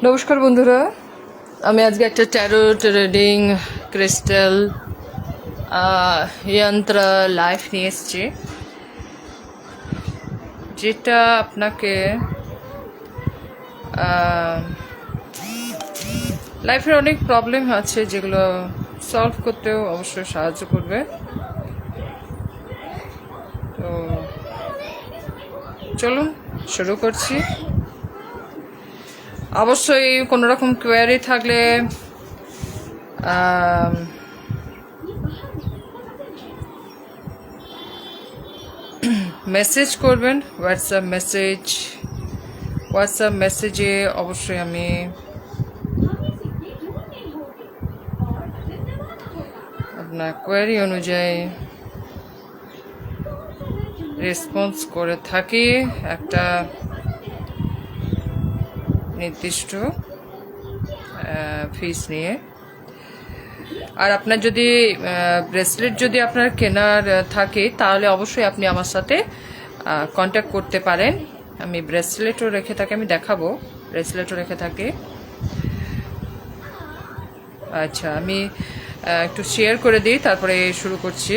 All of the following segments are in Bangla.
নমস্কার বন্ধুরা, আমি আজকে একটা ট্যারো রিডিং ক্রিস্টাল যন্ত্র লাইফ নিয়ে এসেছি, যেটা আপনাকে লাইফের অনেক প্রবলেম আছে যেগুলো সলভ করতেও অবশ্যই সাহায্য করবে। তো চলুন শুরু করছি। অবশ্যই কোনো রকম কোয়ারি থাকলে মেসেজ করবেন, হোয়াটসঅ্যাপ মেসেজে অবশ্যই আমি আপনার কোয়ারি অনুযায়ী রেসপন্স করে থাকি একটা নির্দিষ্ট ফিস নিয়ে। আর আপনার যদি ব্রেসলেট যদি আপনার কেনার থাকে তাহলে অবশ্যই আপনি আমার সাথে কন্ট্যাক্ট করতে পারেন। আমি ব্রেসলেটও রেখে থাকি, আমি দেখাবো, ব্রেসলেটও রেখে থাকি। আচ্ছা, আমি একটু শেয়ার করে দিই, তারপরে শুরু করছি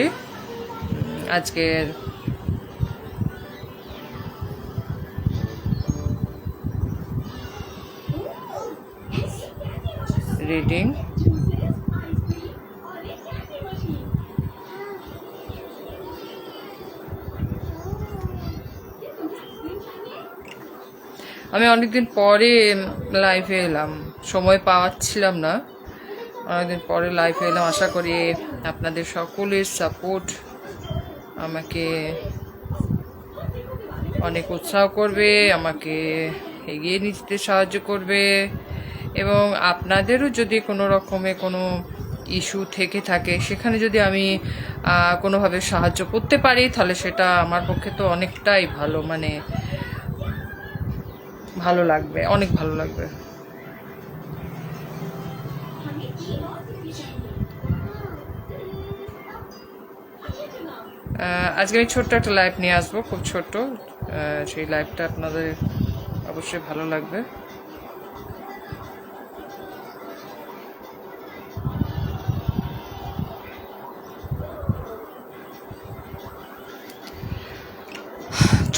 আজকের রিডিং। আমি অনেকদিন পরে লাইভে এলাম, সময় পাওয়াচ্ছিলাম না, অনেকদিন পরে লাইভে এলাম। আশা করি আপনাদের সকলের সাপোর্ট আমাকে অনেক উৎসাহ করবে, আমাকে এগিয়ে নিতে সাহায্য করবে, এবং আপনাদেরও যদি কোনো রকমে কোনো ইস্যু থেকে থাকে সেখানে যদি আমি কোনোভাবে সাহায্য করতে পারি তাহলে সেটা আমার পক্ষে তো অনেকটাই ভালো, মানে ভালো লাগবে, অনেক ভালো লাগবে। আজকে আমি ছোট্ট একটা লাইভ নিয়ে আসবো, খুব ছোট্ট। সেই লাইভটা আপনাদের অবশ্যই ভালো লাগবে।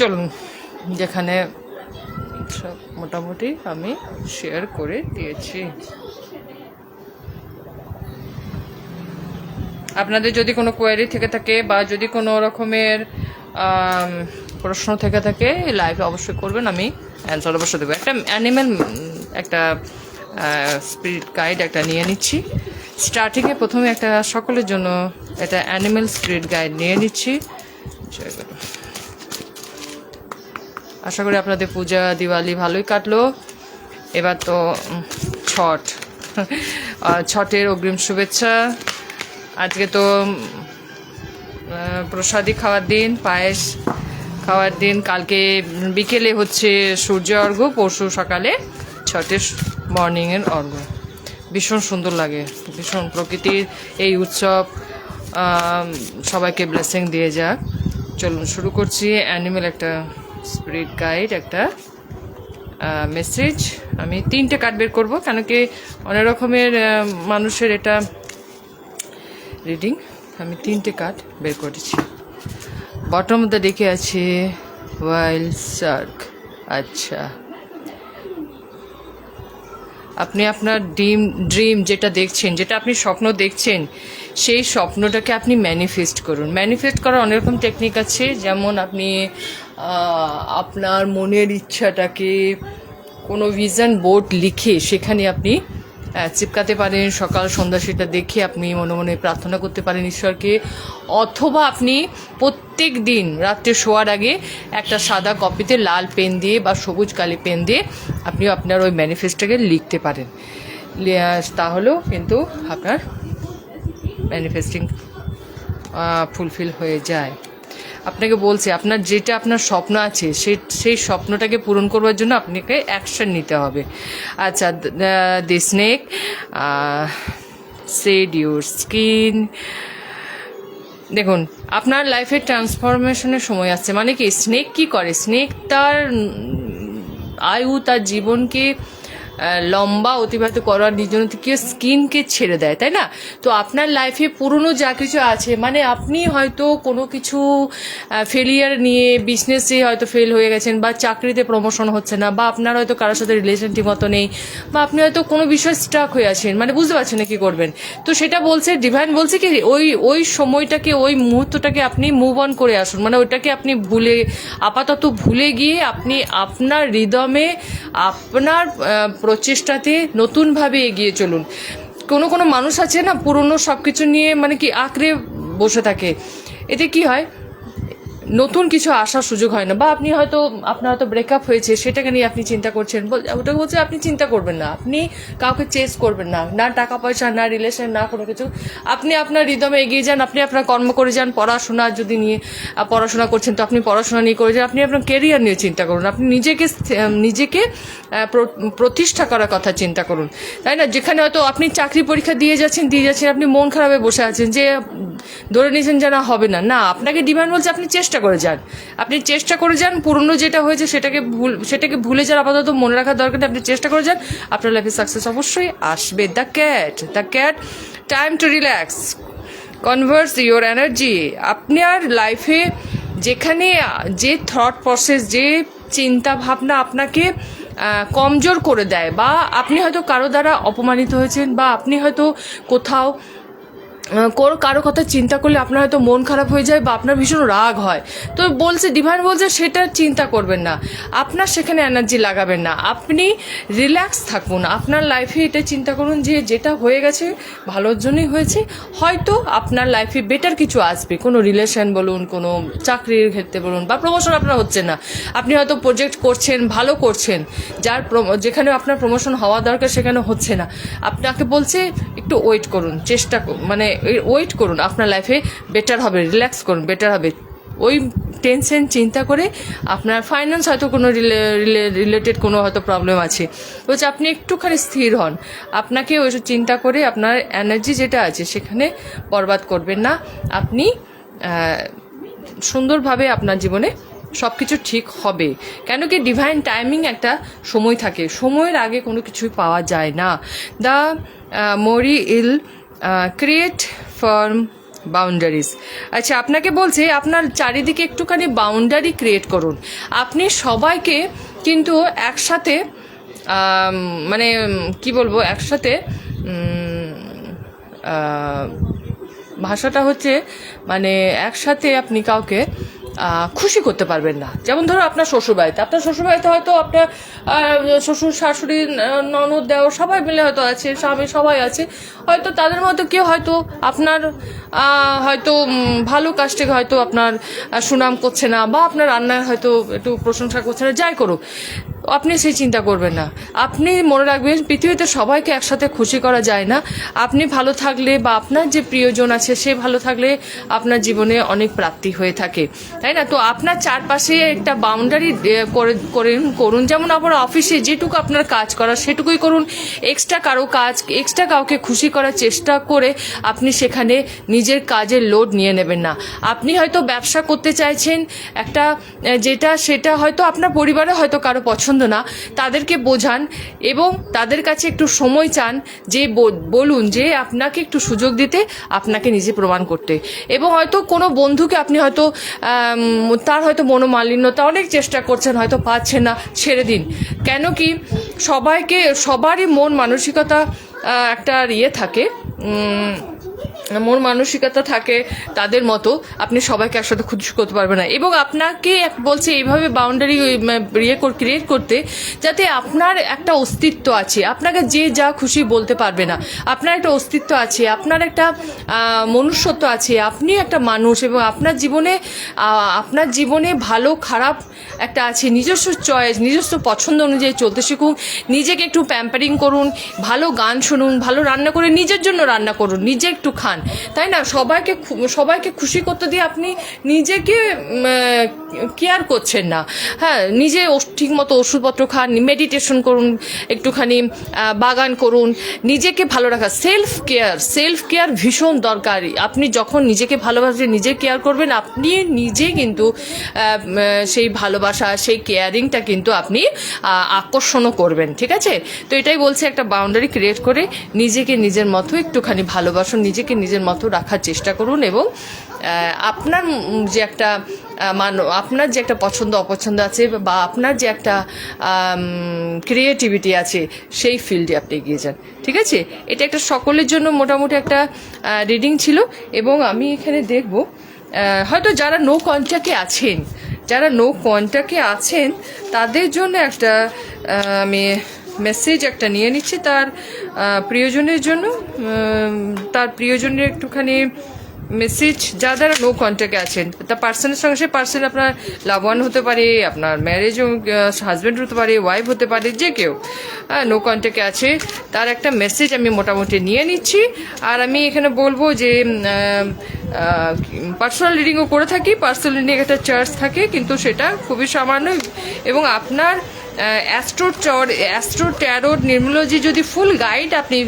চলুন, যেখানে সব মোটামুটি আমি শেয়ার করে দিয়েছি। আপনাদের যদি কোনো কোয়ারি থেকে থাকে বা যদি কোনো রকমের প্রশ্ন থেকে থাকে লাইভে অবশ্যই করবেন, আমি অ্যান্সার অবশ্যই দেবো। একটা অ্যানিম্যাল, একটা স্পিরিট গাইড একটা নিয়ে নিচ্ছি স্টার্টিংয়ে। প্রথমে একটা সকলের জন্য একটা অ্যানিম্যাল স্পিরিট গাইড নিয়ে নিচ্ছি। আশা করি আপনাদের পূজা দিওয়ালি ভালোই কাটলো। এবার তো ছটের অগ্রিম শুভেচ্ছা। আজকে তো প্রসাদী খাওয়ার দিন, পায়েস খাওয়ার দিন। কালকে বিকেলে হচ্ছে সূর্য অর্ঘ্য, পরশু সকালে ছটের মর্নিংয়ের অর্ঘ্য। ভীষণ সুন্দর লাগে, ভীষণ প্রকৃতির এই উৎসব সবাইকে ব্লেসিং দিয়ে যাক। চলুন শুরু করছি। অ্যানিমেল একটা স্পিরিট গাইড, একটা মেসেজ। আমি 3টে কার্ড বের করবো, কেন কি অনেক রকমের মানুষের এটা রিডিং। আমি 3টে কার্ড বের করেছি। বটম মধ্যে দেখে আছে ওয়াইল্ড শার্ক। আচ্ছা, আপনি আপনার ড্রিম যেটা দেখছেন, যেটা আপনি স্বপ্ন দেখছেন, সেই স্বপ্নটাকে আপনি ম্যানিফেস্ট করুন। ম্যানিফেস্ট করার অনেক রকম টেকনিক আছে, যেমন আপনি আপনার মনের ইচ্ছাটাকে কোনো ভিশন বোর্ড লিখে সেখানে আপনি চিপকাতে পারেন। সকাল সন্ধ্যা সেটা দেখে আপনি মনে মনে প্রার্থনা করতে পারেন ঈশ্বরকে। অথবা আপনি প্রত্যেক দিন রাত্রে শোয়ার আগে একটা সাদা কপিতে লাল পেন দিয়ে বা সবুজ কালি পেন দিয়ে আপনি আপনার ওই ম্যানিফেস্টোটাকে লিখতে পারেন। তাহলেও কিন্তু আপনার ম্যানিফেস্টিং ফুলফিল হয়ে যায়। আপনাকে বলছে আপনার যেটা আপনার স্বপ্ন আছে সেই স্বপ্নটাকে পূরণ করবার জন্য আপনাকে অ্যাকশন নিতে হবে। আচ্ছা, দি স্নেক সেড ইউর স্কিন। দেখুন, আপনার লাইফে ট্রান্সফরমেশনের সময় আসছে। মানে কি, স্নেক কি করে, স্নেক তার আয়ু, তার জীবনকে লম্বা অতিবাহিত করার জন্য কি স্কিনকে ছেড়ে দেয়, তাই না? তো আপনার লাইফে পুরনো যা কিছু আছে, মানে আপনি হয়তো কোনো কিছু ফেলিয়ার নিয়ে বিজনেসে হয়তো ফেল হয়ে গেছেন, বা চাকরিতে প্রমোশন হচ্ছে না, বা আপনার হয়তো কারোর সাথে রিলেশন ঠিক মতো নেই, বা আপনি হয়তো কোনো বিষয় স্টাক হয়ে আছেন, মানে বুঝতে পারছেন না কি করবেন। তো সেটা বলছে ডিভাইন বলছে কি ওই সময়টাকে, ওই মুহূর্তটাকে আপনি মুভ অন করে আসুন, মানে ওইটাকে আপনি আপাতত ভুলে গিয়ে আপনি আপনার হৃদমে আপনার প্রচেষ্টাতে নতুনভাবে এগিয়ে চলুন। কোনো মানুষ আছে না পুরনো সব কিছু নিয়ে মানে কি আঁকড়ে বসে থাকে, এতে কি হয় নতুন কিছু আসার সুযোগ হয় না। বা আপনি হয়তো আপনার হয়তো ব্রেকআপ হয়েছে, সেটাকে নিয়ে আপনি চিন্তা করছেন, ওটাকে বলছে আপনি চিন্তা করবেন না, আপনি কাউকে চেস করবেন না, না টাকা পয়সা, না রিলেশন, না কোনো কিছু। আপনি আপনার হৃদমে এগিয়ে যান, আপনি আপনার কর্ম করে যান। পড়াশোনা যদি নিয়ে পড়াশোনা করছেন তো আপনি পড়াশোনা নিয়ে করে যান, আপনি আপনার কেরিয়ার নিয়ে চিন্তা করুন, আপনি নিজেকে প্রতিষ্ঠা করার কথা চিন্তা করুন, তাই না? যেখানে হয়তো আপনি চাকরি পরীক্ষা দিয়ে যাচ্ছেন, আপনি মন খারাপে বসে আছেন যে ধরে নিয়েছেন যে না হবে না, আপনাকে ডিমান্ড বলছে আপনি চেষ্টা করে যান, আপনি চেষ্টা করে যান। পুরনো যেটা হয়েছে সেটাকে ভুলে যান, আপাতত মনে রাখার দরকার নেই, আপনি চেষ্টা করে যান, আপনার লাইফে সাকসেস অবশ্যই আসবে। The cat time to relax, Converse your energy. আপনার লাইফে যেখানে যে থট প্রসেস, যে চিন্তা ভাবনা আপনাকে কমজোর করে দেয়, বা আপনি হয়তো কারো দ্বারা অপমানিত হয়েছেন, বা আপনি হয়তো কোথাও কারো কথা চিন্তা করলে আপনার হয়তো মন খারাপ হয়ে যায়, বা আপনার ভীষণ রাগ হয়, তো বলছে ডিভাইন বলছে সেটা চিন্তা করবেন না, আপনার সেখানে এনার্জি লাগাবেন না, আপনি রিল্যাক্স থাকুন। আপনার লাইফে এটা চিন্তা করুন যে যেটা হয়ে গেছে ভালোর জন্যই হয়েছে, হয়তো আপনার লাইফে বেটার কিছু আসবে, কোনো রিলেশন বলুন, কোনো চাকরির ক্ষেত্রে বলুন, বা প্রমোশন আপনার হচ্ছে না, আপনি হয়তো প্রজেক্ট করছেন, ভালো করছেন, যেখানে আপনার প্রমোশন হওয়া দরকার সেখানে হচ্ছে না, আপনাকে বলছে একটু ওয়েট করুন, মানে ওয়েট করুন, আপনার লাইফে বেটার হবে, রিল্যাক্স করুন, বেটার হবে। ওই টেনশন চিন্তা করে আপনার ফাইন্যান্স হয়তো কোনো রিলেটেড কোনো হয়তো প্রবলেম আছে, বলছে আপনি একটুখানি স্থির হন, আপনাকে ওইসব চিন্তা করে আপনার এনার্জি যেটা আছে সেখানে বরবাদ করবেন না, আপনি সুন্দরভাবে আপনার জীবনে সব কিছু ঠিক হবে। কেন কি ডিভাইন টাইমিং একটা সময় থাকে, সময়ের আগে কোনো কিছুই পাওয়া যায় না। The more will create firm boundaries. আচ্ছা, আপনাকে বলছে আপনার চারিদিকে একটুখানি বাউন্ডারি ক্রিয়েট করুন। আপনি সবাইকে কিন্তু একসাথে মানে কি বলবো, একসাথে ভাষাটা হচ্ছে মানে একসাথে আপনি কাউকে খুশি করতে পারবেন না। যেমন ধরো আপনার শ্বশুরবাড়িতে হয়তো আপনার শ্বশুর শাশুড়ি ননদ দেওর সবাই মিলে হয়তো আছে, স্বামী সবাই আছে, হয়তো তাদের মধ্যে কেউ হয়তো আপনার হয়তো ভালো কাজটাকে হয়তো আপনার সুনাম করছে না, বা আপনার রান্নার হয়তো একটু প্রশংসা করছে না, যাই করুক আপনি সেই চিন্তা করবেন না। আপনি মনে রাখবেন পৃথিবীতে সবাইকে একসাথে খুশি করা যায় না। আপনি ভালো থাকলে বা আপনার যে প্রিয়জন আছে সে ভালো থাকলে আপনার জীবনে অনেক প্রাপ্তি হয়ে থাকে, তাই না? তো আপনার চারপাশে একটা বাউন্ডারি করুন। যেমন আপনার অফিসে যেটুকু আপনার কাজ করার সেটুকুই করুন, এক্সট্রা কাউকে খুশি করার চেষ্টা করে আপনি সেখানে নিজের কাজের লোড নিয়ে নেবেন না। আপনি হয়তো ব্যবসা করতে চাইছেন একটা, সেটা হয়তো আপনার পরিবারে হয়তো কারো পছন্দ না, তাদেরকে বোঝান এবং তাদের কাছে একটু সময় চান, যে বলুন যে আপনাকে একটু সুযোগ দিতে, আপনাকে নিজে প্রমাণ করতে। এবং হয়তো কোনো বন্ধুকে আপনি হয়তো তার হয়তো মনোমালিন্যতা, অনেক চেষ্টা করছেন, হয়তো পাচ্ছেন না, ছেড়ে দিন। কেন কি সবারই মন মানসিকতা একটা থাকে, মন মানসিকতা থাকে তাদের মতো, আপনি সবাইকে একসাথে খুশি করতে পারবেন না। এবং আপনাকে বলছে এইভাবে বাউন্ডারি ক্রিয়েট করতে, যাতে আপনার একটা অস্তিত্ব আছে, আপনাকে যে যা খুশি বলতে পারবে না, আপনার একটা অস্তিত্ব আছে, আপনার একটা মনুষ্যত্ব আছে, আপনি একটা মানুষ, এবং আপনার জীবনে ভালো খারাপ একটা আছে, নিজস্ব চয়েস, নিজস্ব পছন্দ অনুযায়ী চলতে শিখুন, নিজেকে একটু প্যাম্পারিং করুন, ভালো গান শুনুন, ভালো রান্না করে নিজের জন্য রান্না করুন, নিজে একটু খান, তাই না? সবাইকে খুশি করতে দিয়ে আপনি নিজেকে কেয়ার করছেন না। হ্যাঁ, নিজে ঠিক মতো ওষুধপত্র খান, মেডিটেশন করুন, একটুখানি বাগান করুন, নিজেকে ভালো রাখা। সেলফ কেয়ার ভীষণ দরকারি। আপনি যখন নিজেকে ভালোবাসবেন, নিজে কেয়ার করবেন, আপনি নিজে কিন্তু সেই ভালোবাসা, সেই কেয়ারিংটা কিন্তু আপনি আকর্ষণও করবেন। ঠিক আছে? তো এটাই বলছে, একটা বাউন্ডারি ক্রিয়েট করে নিজেকে নিজের মতো একটুখানি ভালোবাসুন, নিজেকে নিজের মতো রাখার চেষ্টা করুন, এবং আপনার যে একটা আপনার যে একটা পছন্দ অপছন্দ আছে, বা আপনার যে একটা ক্রিয়েটিভিটি আছে, সেই ফিল্ডে আপনি এগিয়ে যান। ঠিক আছে? এটা একটা সকলের জন্য মোটামুটি একটা রিডিং ছিল। এবং আমি এখানে দেখব, হয়তো যারা নো কন্ট্যাক্টে আছেন তাদের জন্য একটা আমি মেসেজ একটা নিয়ে নিচ্ছি তার প্রিয়জনের জন্য। তার প্রিয়জনের একটুখানি মেসেজ, যারা নো কন্ট্যাক্টে আছেন, তার পার্সনের সঙ্গে, সে পার্সন আপনার লাভ ওয়ান হতে পারে, আপনার ম্যারেজ হাজব্যান্ড হতে পারে, ওয়াইফ হতে পারে, যে কেউ নো কন্ট্যাক্টে আছে, তার একটা মেসেজ আমি মোটামুটি নিয়ে নিচ্ছি। আর আমি এখানে বলবো যে পার্সোনাল রিডিংও করে থাকি। পার্সোনাল রিডিং একটা চার্জ থাকে, কিন্তু সেটা খুবই সামান্য। এবং আপনার অ্যাস্ট্রো ট্যারোট নিউমেরোলজি যদি ফুল গাইড আপনি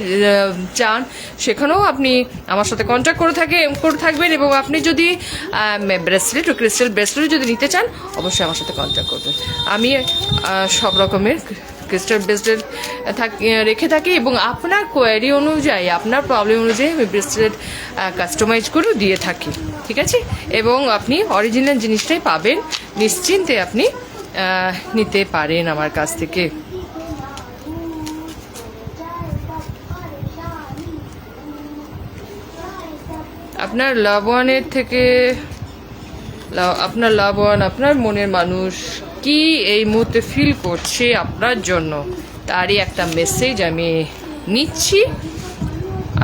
চান, সেখানেও আপনি আমার সাথে কন্ট্যাক্ট করে থাকবেন। এবং আপনি যদি ব্রেসলেট ও ক্রিস্টাল ব্রেসলেট যদি নিতে চান, অবশ্যই আমার সাথে কন্ট্যাক্ট করবেন। আমি সব রকমের ক্রিস্টাল ব্রেসলেট রেখে থাকি, এবং আপনার কোয়ারি অনুযায়ী, আপনার প্রবলেম অনুযায়ী আমি ব্রেসলেট কাস্টমাইজ করেও দিয়ে থাকি। ঠিক আছে? এবং আপনি অরিজিনাল জিনিসটাই পাবেন, নিশ্চিন্তে আপনি নিতে পারেন আমার কাছ থেকে। আপনার লাভ ওয়ানের থেকে, আপনার লাভ ওয়ান, আপনার মনের মানুষ কি এই মুহূর্তে ফিল করছে আপনার জন্য, তারই একটা মেসেজ আমি নিচ্ছি।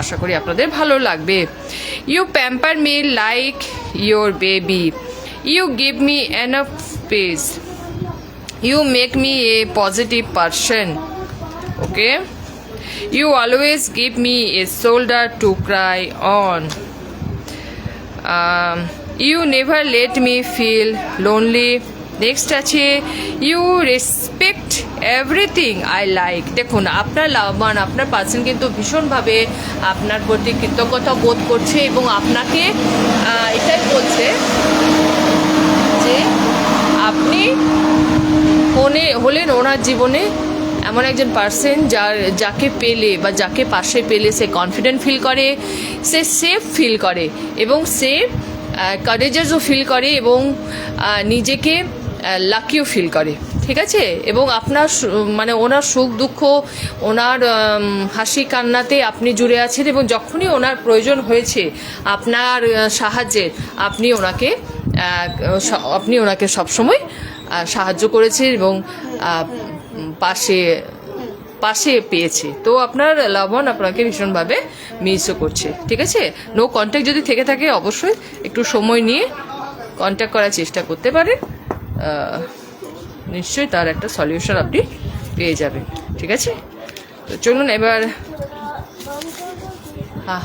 আশা করি আপনাদের ভালো লাগবে। You pamper me like your baby, you give me enough space, you make me a positive person. Okay, you always give me a shoulder to cry on. You never let me feel lonely. Next আছে, you respect everything I like. দেখুন, আপনার লাভবান, আপনার পার্সন কিন্তু ভীষণভাবে আপনার প্রতি কৃতজ্ঞতা বোধ করছে, এবং আপনাকে এটাই বলছে যে আপনি হলেন ওনার জীবনে এমন একজন পার্সন যাকে পেলে, বা যাকে পাশে পেলে সে কনফিডেন্ট ফিল করে, সে সেফ ফিল করে, এবং সে কারেজাসও ফিল করে, এবং নিজেকে লাকিও ফিল করে। ঠিক আছে? এবং আপনার মানে ওনার সুখ দুঃখ, ওনার হাসি কান্নাতে আপনি জুড়ে আছেন, এবং যখনই ওনার প্রয়োজন হয়েছে আপনার সাহায্যের, আপনি ওনাকে সবসময় সাহায্য করেছে, এবং পাশে পেয়েছে। তো আপনার লাভবান আপনাকে ভীষণভাবে মিসও করছে। ঠিক আছে? নো কন্ট্যাক্ট যদি থেকে থাকে, অবশ্যই একটু সময় নিয়ে কন্ট্যাক্ট করার চেষ্টা করতে পারেন। নিশ্চয়ই তার একটা সলিউশন আপনি পেয়ে যাবেন। ঠিক আছে? তো চলুন এবার, হ্যাঁ,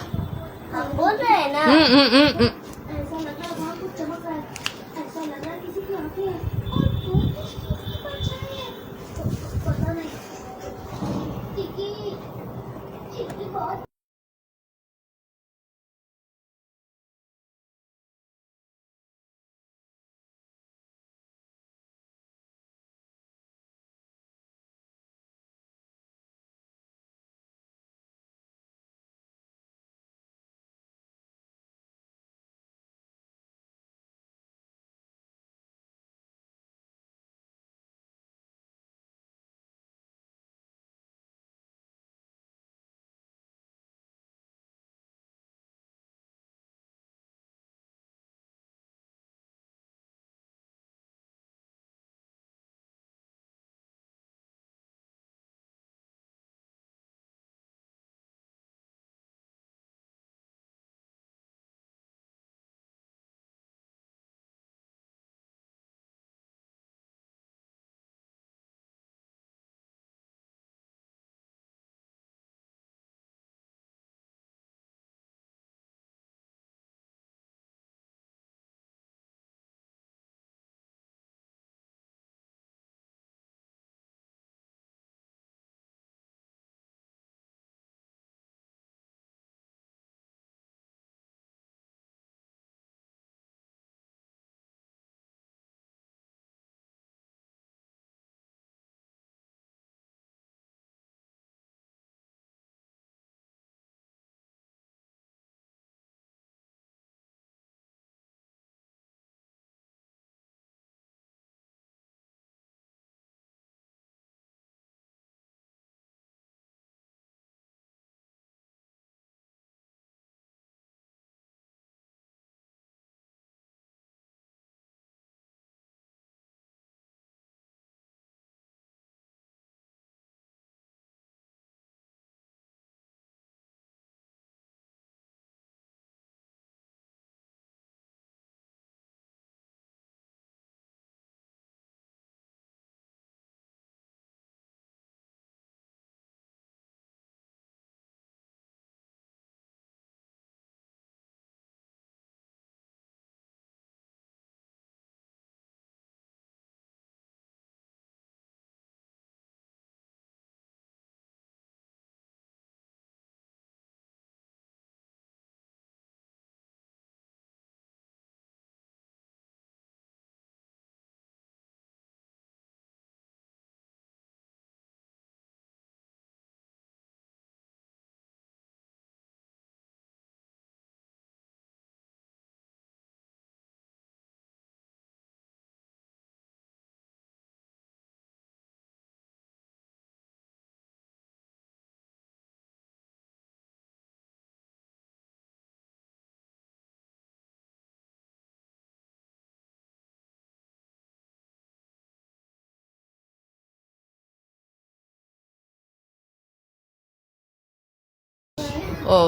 ও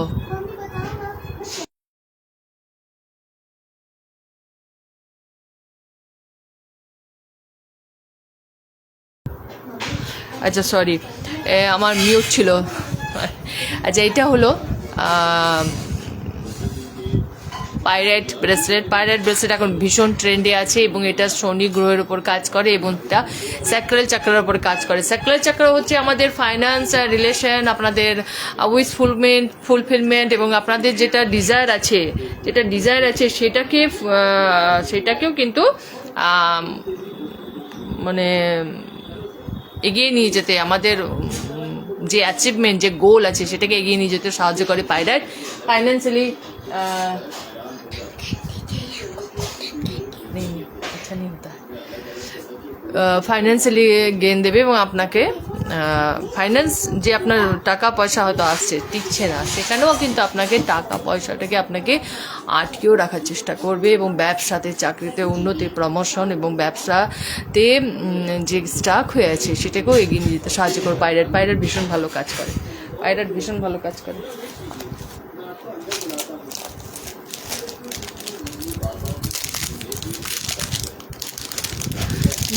আচ্ছা সরি, আমার মিউট ছিল। আচ্ছা এটা হলো পাইরেট ব্রেসলেট এখন ভীষণ ট্রেন্ডে আছে এবং এটা শনি গ্রহের উপর কাজ করে এবং এটা স্যাক্রাল চাকরার উপর কাজ করে। স্যাক্রাল চাকরা হচ্ছে আমাদের ফাইন্যান্স, রিলেশন, আপনাদের উইশ ফুলফিলমেন্ট এবং আপনাদের যেটা ডিজায়ার আছে সেটাকেও কিন্তু মানে এগিয়ে নিয়ে যেতে, আমাদের যে অ্যাচিভমেন্ট, যে গোল আছে সেটাকে এগিয়ে নিয়ে যেতে সাহায্য করে পাইরেট। ফাইন্যান্সিয়ালি ফাইন্যান্সিয়ালি গেইন দেবে এবং আপনাকে ফাইন্যান্স যে আপনার টাকা পয়সা হয়তো আসছে টিকছে না, সেখানেও কিন্তু আপনাকে টাকা পয়সাটাকে আপনাকে আটকেও রাখার চেষ্টা করবে এবং ব্যবসাতে, চাকরিতে উন্নতি, প্রমোশন এবং ব্যবসাতে যে স্টাক হয়ে আছে সেটাকেও এগিয়ে নিয়ে যেতে সাহায্য করে পাইরেট ভীষণ ভালো কাজ করে।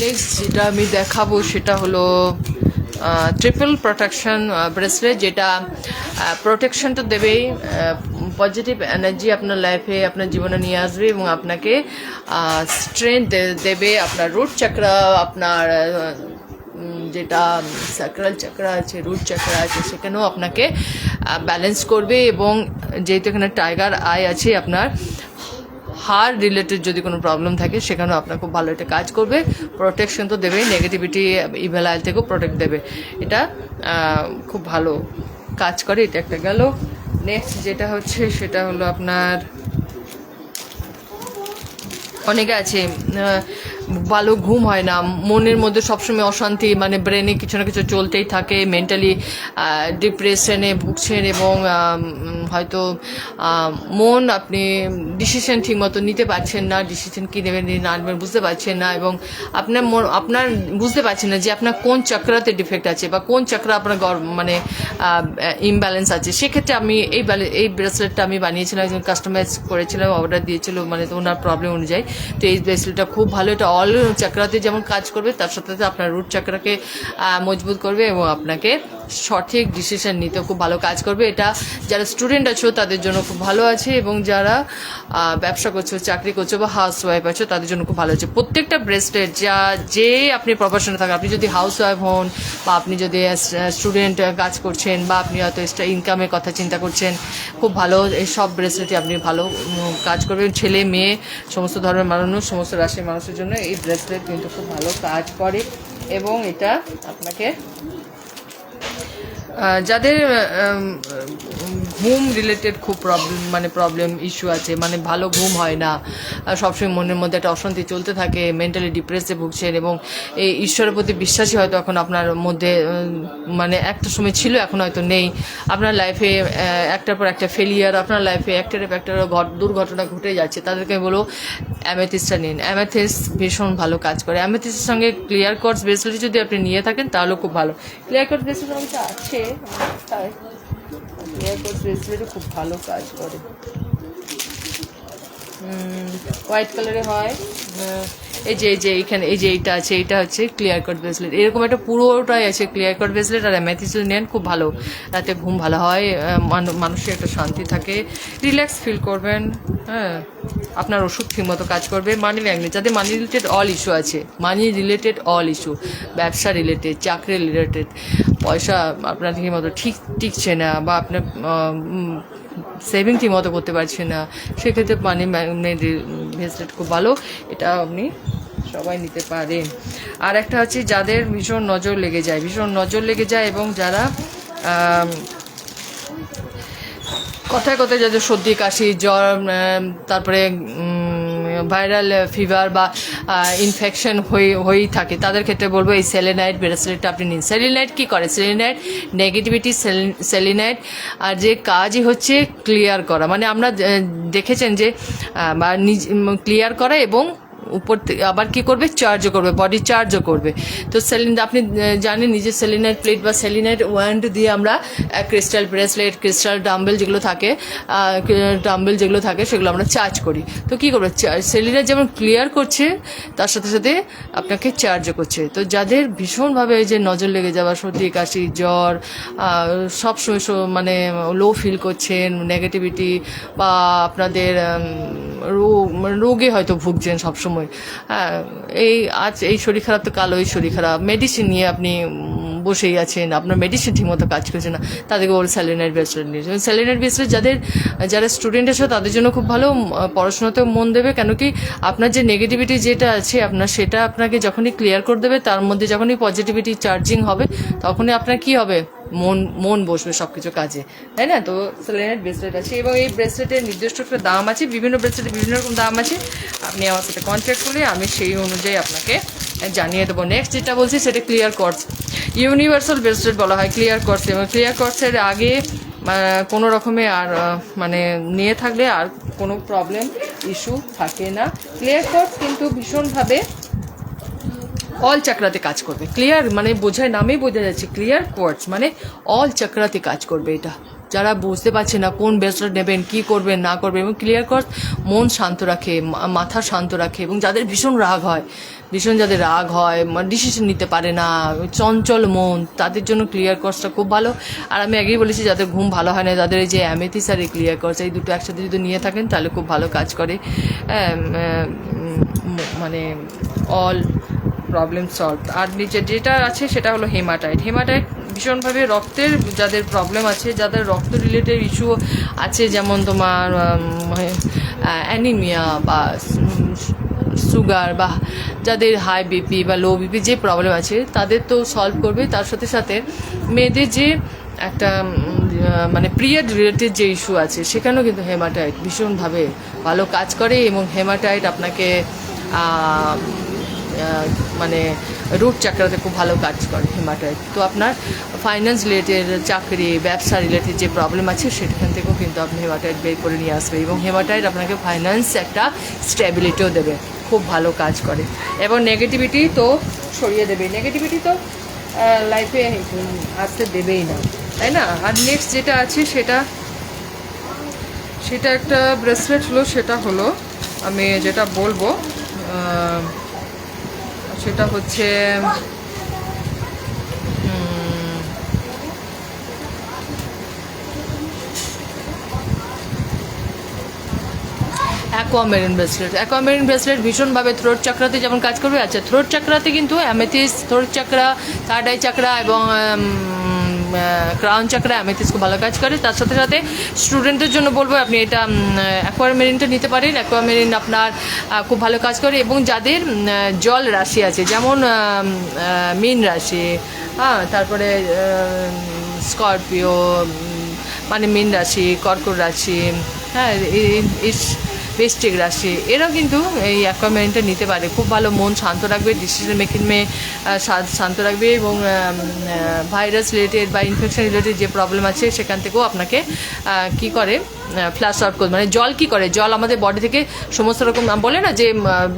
নেক্সট যেটা আমি দেখাবো সেটা হলো ট্রিপল প্রোটেকশন ব্রেসলেট, যেটা প্রোটেকশন তো দেবেই, পজিটিভ এনার্জি আপনার লাইফে, আপনার জীবনে নিয়ে আসবে এবং আপনাকে স্ট্রেংথ দেবে। আপনার রুট চাকরা, আপনার যেটা স্যাক্রাল চাকরা আছে, রুট চাকরা আছে, সেখানেও আপনাকে ব্যালেন্স করবে এবং যেহেতু এখানে টাইগার আই আছে, আপনার হার্ট রিলেটেড যদি কোনো প্রবলেম থাকে সেখানেও আপনার খুব ভালো এটা কাজ করবে। প্রোটেকশন তো দেবেই, নেগেটিভিটি, ইভেল আই থেকেও প্রোটেক্ট দেবে। এটা খুব ভালো কাজ করে। এটা একটা গেল। নেক্সট যেটা হচ্ছে সেটা হলো আপনার অনেকে আছে ভালো ঘুম হয় না, মনের মধ্যে সবসময় অশান্তি, মানে ব্রেনে কিছু না কিছু চলতেই থাকে, মেন্টালি ডিপ্রেশনে ভুগছেন এবং হয়তো মন আপনি ডিসিশন ঠিক মতো নিতে পারছেন না, ডিসিশন কী নেবেন না নেবেন বুঝতে পারছেন না এবং আপনার বুঝতে পারছেন না যে আপনার কোন চক্রাতে ডিফেক্ট আছে বা কোন চক্র আপনার মানে ইমব্যালেন্স আছে। সেক্ষেত্রে আমি এই ব্রেসলেটটা আমি বানিয়েছিলাম, একজন কাস্টমাইজ করেছিলাম, অর্ডার দিয়েছিল, মানে তো ওনার প্রবলেম অনুযায়ী। তো এই ব্রেসলেটটা খুব ভালো, এটা অল চাকরাতে যেমন কাজ করবে তার সাথে সাথে আপনার রুট চাকরাকে মজবুত করবে এবং আপনাকে সঠিক ডিসিশন নিতে খুব ভালো কাজ করবে। এটা যারা স্টুডেন্ট আছো তাদের জন্য খুব ভালো আছে এবং যারা ব্যবসা করছো, চাকরি করছো বা হাউস ওয়াইফ আছো তাদের জন্য খুব ভালো আছে। প্রত্যেকটা ব্রেসলেট যে আপনি প্রফেশনে থাকেন, আপনি যদি হাউস ওয়াইফ হন বা আপনি যদি স্টুডেন্ট কাজ করছেন বা আপনি হয়তো এক্সট্রা ইনকামের কথা চিন্তা করছেন, খুব ভালো এই সব ব্রেসলেটই আপনি ভালো কাজ করবেন। ছেলে মেয়ে সমস্ত ধরনের মানুষ, সমস্ত রাশির মানুষের জন্য এই ব্রেসলেট কিন্তু খুব ভালো কাজ করে এবং এটা আপনাকে যাদের ঘুম রিলেটেড খুব প্রবলেম ইস্যু আছে, মানে ভালো ঘুম হয় না, সবসময় মনের মধ্যে একটা অশান্তি চলতে থাকে, মেন্টালি ডিপ্রেসে ভুগছেন এবং এই ঈশ্বরের প্রতি বিশ্বাসী হয়তো এখন আপনার মধ্যে মানে একটা সময় ছিল, এখন হয়তো নেই, আপনার লাইফে একটার পর একটা ফেলিয়ার, আপনার লাইফে একটার পর একটা দুর্ঘটনা ঘটে যাচ্ছে, তাদেরকে বলো অ্যামেথিস্টটা নিন। অ্যামেথিস্ট ভীষণ ভালো কাজ করে। অ্যামেথিস্টের সঙ্গে ক্লিয়ার কোয়ার্টজ ব্রেসলেট যদি আপনি নিয়ে থাকেন তাহলেও খুব ভালো। ক্লিয়ার কোয়ার্টজ ব্রেসলেট আমাকে আছে, ক্লিয়ার কোয়ার্টজ ব্রেসলেটও খুব ভালো কাজ করে। হোয়াইট কালারে হয়, এই যে এখানে এই যে এইটা আছে, এইটা হচ্ছে ক্লিয়ার কাট ব্রেসলেট। এরকম একটা পুরোটাই আছে ক্লিয়ার কাট ব্রেসলেট আর অ্যামেথিস্ট নেন, খুব ভালো, রাতে ঘুম ভালো হয়, মানুষের একটা শান্তি থাকে, রিল্যাক্স ফিল করবেন। হ্যাঁ, আপনার ওষুধ ঠিকমতো কাজ করবে। মানি ল্যাঙ্গুয়েজ, যাদের মানি রিলেটেড অল ইস্যু আছে, মানি রিলেটেড অল ইস্যু, ব্যবসা রিলেটেড, চাকরি রিলেটেড, পয়সা আপনার ঠিকমতো টিকছে না বা আপনার সেভিং ঠিক মতো করতে পারছে না, সেক্ষেত্রে মানি ম্যাগনেট ব্রেসলেট খুব ভালো, এটা আপনি সবাই নিতে পারেন। আর একটা হচ্ছে যাদের ভীষণ নজর লেগে যায় এবং যারা কথায় কথায় যাদের সর্দি কাশি জ্বর, তারপরে ভাইরাল ফিভার বা ইনফেকশন হয়েই থাকে, তাদের ক্ষেত্রে বলবো এই সেলেনাইট ব্রেসলেটটা আপনি নিন। সেলেনাইট কী করে? সেলেনাইট নেগেটিভিটি, সেলেনাইট আর যে কাজই হচ্ছে ক্লিয়ার করা, মানে আমরা দেখেছেন যে বা ক্লিয়ার করা এবং উপর আবার কি করবে, চার্জও করবে, বডি চার্জও করবে। তো আপনি জানেন নিজে সেলিনাইট প্লেট বা সেলিনাইট ওয়ান্ড দিয়ে আমরা ক্রিস্টাল ব্রেসলেট, ক্রিস্টাল ডাম্বেল যেগুলো থাকে, সেগুলো আমরা চার্জ করি। তো কি করবে, সেলিনাইট যেমন ক্লিয়ার করছে তার সাথে সাথে আপনাকে চার্জও করছে। তো যাদের ভীষণভাবে যে নজর লেগে যাওয়া, সর্দি কাশি জ্বর, সবসময় মানে লো ফিল করছেন, নেগেটিভিটি বা আপনাদের রোগে হয়তো ভুগছেন সবসময়, হ্যাঁ, এই শরীর খারাপ তো কাল ওই শরীর খারাপ, মেডিসিন নিয়ে আপনি বসেই আছেন, আপনার মেডিসিন ঠিকমতো কাজ করছে না, তাদেরকে বলে সেলিনাইট ব্রেসলেট নিয়েছে। সেলিনাইট ব্রেসলেট যারা স্টুডেন্ট আছে তাদের জন্য খুব ভালো, পড়াশোনাতেও মন দেবে। কেন কি আপনার যে নেগেটিভিটি যেটা আছে আপনার, সেটা আপনাকে যখনই ক্লিয়ার করে দেবে, তার মধ্যে যখনই পজিটিভিটি চার্জিং হবে তখনই আপনার কি হবে, মন বসবে সব কিছু কাজে, তাই না? তো সেলিনাইট ব্রেসলেট আছে এবং এই ব্রেসলেটের নির্দিষ্ট একটা দাম আছে, বিভিন্ন ব্রেসলেটের বিভিন্ন রকম দাম আছে। আপনি আমার সাথে কন্ট্যাক্ট করলে আমি সেই অনুযায়ী আপনাকে জানিয়ে দেবো। নেক্সট যেটা বলছি সেটা ক্লিয়ার কোয়ার্টজ, ইউনিভার্সাল ব্রেসলেট বলা হয় ক্লিয়ার কোয়ার্টজ। এবং ক্লিয়ার কোয়ার্টজের আগে কোনো রকমে আর মানে নিয়ে থাকলে আর কোনো প্রবলেম ইস্যু থাকে না। ক্লিয়ার কোয়ার্টজ কিন্তু ভীষণভাবে অল চাকরাতে কাজ করবে। ক্লিয়ার মানে বোঝায়, নামেই বোঝা যাচ্ছে ক্লিয়ার কোয়ার্টজ মানে অল চাকরাতে কাজ করবে। এটা যারা বুঝতে পারছে না কোন ব্রেসলেট নেবেন, কি করবেন না করবেন, এবং ক্লিয়ার কোয়ার্টজ মন শান্ত রাখে, মাথা শান্ত রাখে। এবং যাদের ভীষণ রাগ হয়, যাদের রাগ হয়, ডিসিশন নিতে পারে না, চঞ্চল মন, তাদের জন্য ক্লিয়ার কোয়ার্টজটা খুব ভালো। আর আমি আগেই বলেছি যাদের ঘুম ভালো হয় না, তাদের এই যে অ্যামেথিস আর এই ক্লিয়ার কোয়ার্টজ, এই দুটো একসাথে যদি নিয়ে থাকেন তাহলে খুব ভালো কাজ করে, মানে অল প্রবলেম সলভ। আর যেটা আছে সেটা হলো হেমাটাইট। হেমাটাইট ভীষণভাবে রক্তের যাদের প্রবলেম আছে, যাদের রক্ত রিলেটেড ইস্যু আছে, যেমন তোমার অ্যানিমিয়া বা সুগার, বা যাদের হাই বিপি বা লো বিপি যে প্রবলেম আছে তাদের তো সলভ করবে। তার সাথে সাথে মেয়েদের যে একটা মানে পিরিয়ড রিলেটেড যে ইস্যু আছে সেখানেও কিন্তু হেমাটাইট ভীষণভাবে ভালো কাজ করে। এবং হেমাটাইট আপনাকে মানে রুট চাকরাতে খুব ভালো কাজ করে হেমাটাইট। তো আপনার ফাইন্যান্স রিলেটেড, চাকরি ব্যবসা রিলেটেড যে প্রবলেম আছে সেখান থেকেও কিন্তু আপনি হেমাটাইট বের করে নিয়ে আসবে। এবং হেমাটাইট আপনাকে ফাইন্যান্স একটা স্টেবিলিটিও দেবে, খুব ভালো কাজ করে। এবং নেগেটিভিটি তো সরিয়ে দেবে, নেগেটিভিটি তো লাইফে আসতে দেবেই না, তাই না? আর নেক্সট যেটা আছে সেটা একটা ব্রেসলেট হলো, সেটা হলো আমি যেটা বলবো সেটা হচ্ছে অ্যাকোয়ামেরিন ব্রেসলেট। অ্যাকোয়ামেরিন ব্রেসলেট ভীষণভাবে থ্রোট চাকরাতে যেমন কাজ করবে। আচ্ছা, থ্রোট চাকরাতে কিন্তু অ্যামেথিস, থ্রোট চাকরা, থার্ড আই চাকরা এবং ক্রাউন চাকরা, অ্যামেথিস খুব ভালো কাজ করে। তার সাথে সাথে স্টুডেন্টের জন্য বলবো আপনি এটা অ্যাকোয়ামেরিনটা নিতে পারেন। অ্যাকোয়ামেরিন আপনার খুব ভালো কাজ করে। এবং যাদের জল রাশি আছে, যেমন মীন রাশি, হ্যাঁ, তারপরে স্করপিও মানে মীন রাশি, কর্কট রাশি, হ্যাঁ, বৃশ্চিক রাশি, এরাও কিন্তু এই অ্যাকোয়ামেরিনটা নিতে পারে। খুব ভালো, মন শান্ত রাখবে, ডিসিশন মেকিং শান্ত রাখবে। এবং ভাইরাস রিলেটেড বা ইনফেকশন রিলেটেড যে প্রবলেম আছে সেখান থেকেও আপনাকে কি করে, ফ্ল্যাশ আউট করে। মানে জল কি করে, জল আমাদের বডি থেকে সমস্ত রকম, বলে না যে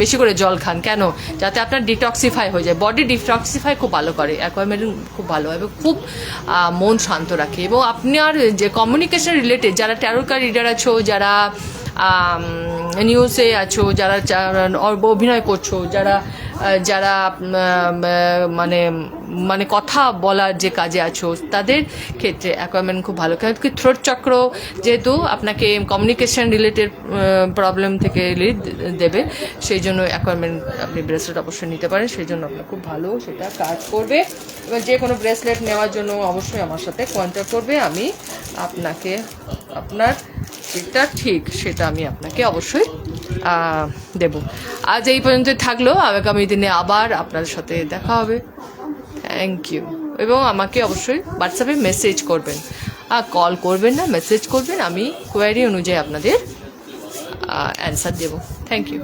বেশি করে জল খান, কেন? যাতে আপনার ডিটক্সিফাই হয়ে যায়, বডি ডিটক্সিফাই খুব ভালো করে। অ্যাকোয়ামেরিন খুব ভালো এবং খুব মন শান্ত রাখে। এবং আপনার যে কমিউনিকেশন রিলেটেড, যারা ট্যারো কার্ড রিডার আছো, যারা নিউজে আছো, যারা অভিনয় করছো, যারা মানে মানে কথা বলার যে কাজে আছো, তাদের ক্ষেত্রে অ্যাকোয়ামেরিন খুব ভালো। কারণ কি থ্রোট চক্র যেহেতু আপনাকে কমিউনিকেশন রিলেটেড প্রবলেম থেকে রিলিফ দেবে, সেই জন্য অ্যাকোয়ামেরিন আপনি ব্রেসলেট অবশ্যই নিতে পারেন। সেই জন্য আপনার খুব ভালো সেটা কাজ করবে। এবং যে কোনো ব্রেসলেট নেওয়ার জন্য অবশ্যই আমার সাথে কন্ট্যাক্ট করবে। আমি আপনাকে আপনার যেটা ঠিক সেটা আমি আপনাকে অবশ্যই দেব। আজ এই পর্যন্ত থাকলো, আগামী দিনে আবার আপনার সাথে দেখা হবে। Thank you. এবং আমাকে অবশ্যই হোয়াটসঅ্যাপে মেসেজ করবেন, কল করবেন না, মেসেজ করবেন, আমি কোয়ারি অনুযায়ী আপনাদের অ্যান্সার দেব। Thank you.